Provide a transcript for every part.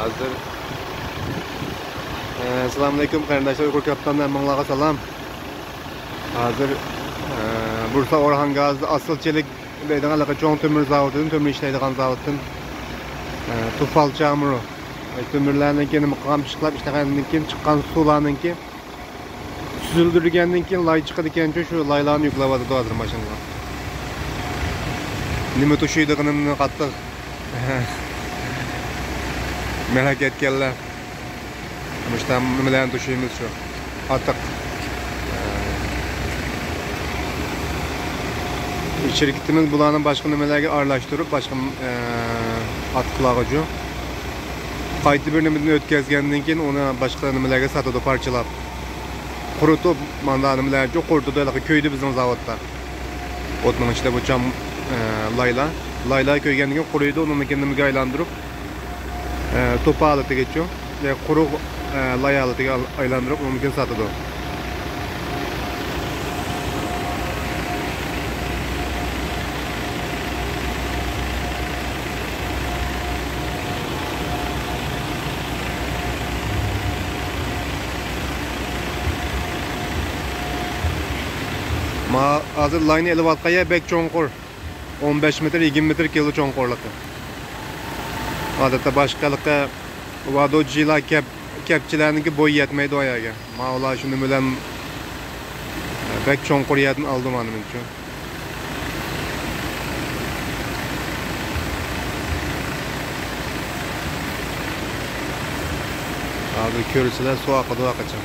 Hazır. Selamünaleyküm arkadaşlar. Uygur Kaptan'dan Manglağa salam. Hazır Bursa Orhan Gazi Asıl Çelik deydiğin alaka çoğun tömür zavodunun, tömür işleydiğin zavodun Tufal Çamuru. Tömürlerinin ki mıqamçıqlap işleğeninin ki çıkan sularının ki süzüldürgenin ki lay çıkadı kençe şu laylarını yüklavadı doğadır maşınlar. Nime tuşuyduğunun kattık. Merak etkenler. İşte nimelerin tuşuyumuz şu. Atık. Şirketimiz bulanın başka nimeleri arlaştırıp başka atıklağıcı. Kayıtlı bir nimelerini ötkezgenden keyin ona başka nimeleri satıdı parçalap. Kurutup manda nimeleri çok kurutudu. Köydü bizim zavodda. Otun içinde bu cam layla. Layla köygendен keyin kuruydu. Onu kendimize aylandırıp topa alıtı geçiyor. Ve kuru lay alıtı aylandırıp onu kendi satıdı. Ma hazır layını eli vatkaya bek çoğunkur. 15 metre 20 metre kilo çoğunkurlukta. Adeta başkalıkta vadocila kepçilerinki boyu yetmeydi o ayağa. Ma ola şunu bilen bek çoğunkur yedin aldım hanım için. Abi körüsüler su akıdı akacak.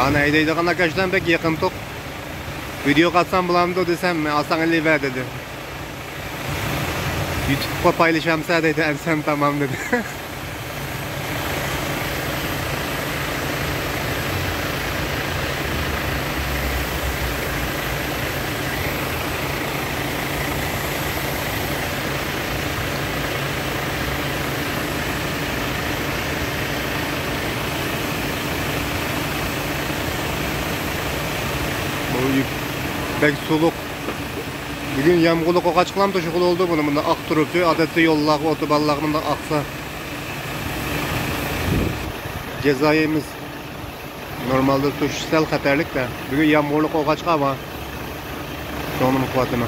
Ana ideydiğin arkadaşlar pek yakın tok. Video katsam bulamdı desem alsan eli ver dedi. YouTube'da paylaşamsa dedi sen tamam dedi. Bek suluk. Bugün yağmurluk o kaçkılam toşukul oldu bunu. Bunda ak turupçu, adetli yollar, otoballar bunda aksa. Cezayemiz normalde tuşsel xatarlik de. Bugün yağmurluk o kaçkı ama. Onun mukvatına.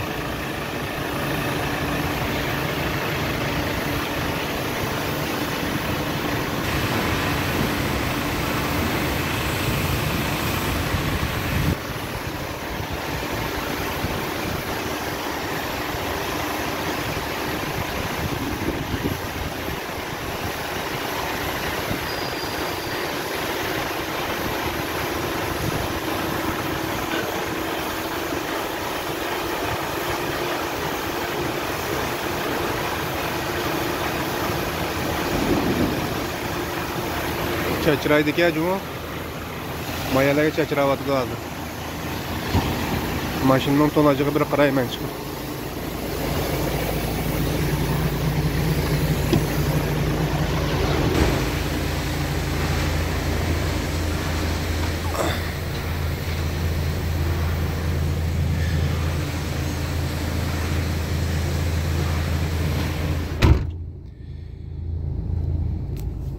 Çaçıraydı ki acaba mayalara çaçıravadı da aldı. Maşının tonacığı bir kırayım ben çıkıp.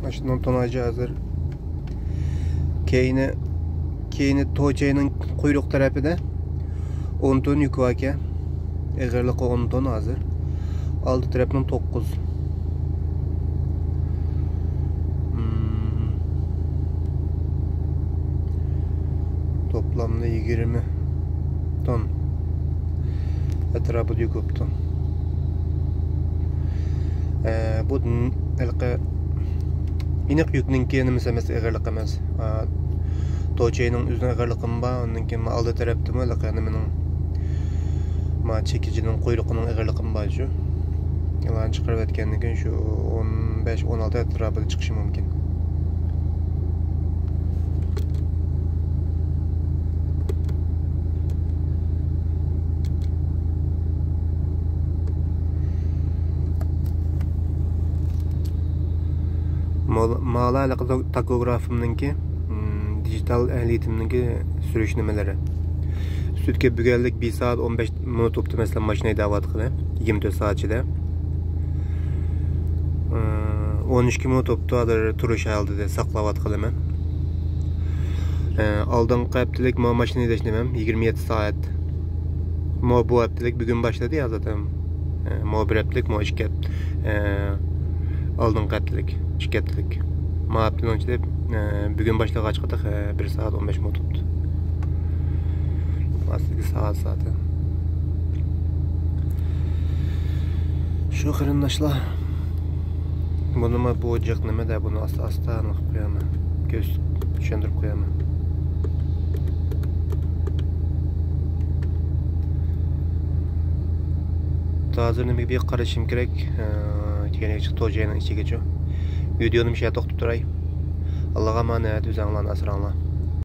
Maşının tonacı hazır. Keyni toçayının kuyruk tarafı 10 ton yükü var ki. Eğerlik 10 ton hazır. Altı tarafının 9. Toplamda 20. Ton. Etrafı diye koptu. Bu elke inek yükünün ki nemesi eğerlik emez. Toçayının üzerine eğerlikim var. Onun ki aldı tarafta mı elke nemenin ma çekicinin kuyruğunun eğerlikim var şu. Yalan çıkarıp etkenliğin şu 15-16 etrafı çıkışı mümkün. Mağla alakalı takografımdaki dijital ehliyetimdeki sürüş nemeleri. Sütke bügellik 1 saat 15 minut optu mesela maşinayı davat kılı 24 saat içinde. 12 minut optu adır turuş aldı de saklavat kılı hemen. Aldan kaptilik ma maşinayı deşnemem 27 saat. Ma bu aptilik bugün başladı ya zaten. Ma bir aptilik ma işket. Aldan kaptilik. Şirketlik. Mağaptın önce bugün başta kaç katık 1 saat 15 minut tuttu. Aslında saat zaten. Şu kırındaşlar. Bunu bu ocak neme de bunu asla anlık koyamam. Göz düşündürüp koyamam. Hazır bir karışım gerek. Yine çıktı Tocay'ın içi geçiyor. Videonun bir şey toxtup duray. Allah'a emanet, özüңle asranla.